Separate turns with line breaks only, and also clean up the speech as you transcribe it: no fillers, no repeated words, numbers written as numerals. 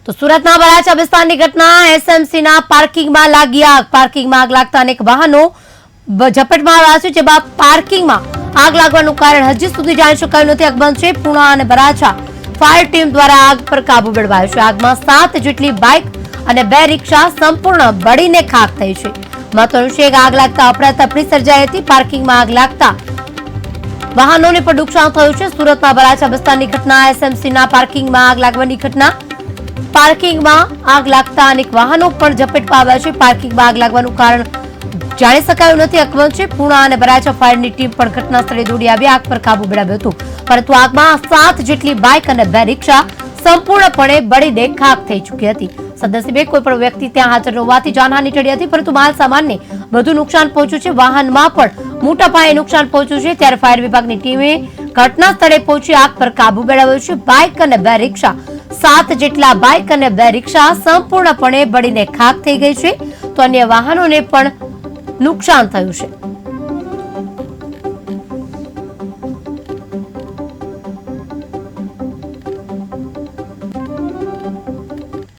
તો સુરતના વરાછા વિસ્તારની ઘટના એસએમસીના પાર્કિંગમાં લાગી આગ. પાર્કિંગમાં આગ લાગતા અનેક વાહનો ઝપટમાં આવ્યા છે, જેમાં પાર્કિંગમાં આગ લાગવાનું કારણ હજી સુધી જાણી શકાયું નથી. આગ બંધ છે. પૂર્ણા અને વરાછા ફાયર ટીમ દ્વારા આગ પર કાબુ મેળવાયો છે. આગમાં 7 જેટલી બાઇક અને 2 રિક્ષા સંપૂર્ણ બળીને ખાખ થઈ છે. મહત્વનું છે કે આગ લાગતા અફરાતફરી સર્જાઈ હતી. પાર્કિંગમાં આગ લાગતા વાહનોને પણ નુકસાન થયું છે. સુરતમાં વરાછા વિસ્તારની ઘટના એસએમસીના પાર્કિંગમાં આગ લાગવાની ઘટના. પાર્કિંગમાં આગ લાગતા અનેક વાહનો પણ ઝપટમાં આવ્યા છે. પાર્કિંગમાં આગ લાગવાનું કારણ જાણી શકાયું નથી. અકબંધ છે. પૂર્ણા અને વરાછા ફાયરની ટીમ પણ ઘટના સ્થળે દોડી આવી આગ પર કાબુ મેળવ્યો હતો, પરંતુ આગમાં 7 જેટલી બાઇક અને 2 રિક્ષા સંપૂર્ણપણે બળીને ખાખ થઈ ચૂકી હતી. સદનસીબે કોઈ પણ વ્યક્તિ ત્યાં હાજર હોવાથી જાનહાની ટળી હતી, પરંતુ માલ સામાનને વધુ નુકસાન પહોંચ્યું છે. વાહનમાં પણ મોટા પાયે નુકસાન પહોંચ્યું છે. ત્યારે ફાયર વિભાગની ટીમે ઘટના સ્થળે પહોંચી આગ પર કાબુ મેળવ્યો છે. બાઇક અને 2 રિક્ષા 7 જેટલા બાઇક અને 2 રિક્ષા સંપૂર્ણપણે બળીને ખાખ થઈ ગઈ છે, તો અન્ય વાહનોને પણ નુકસાન થયું છે.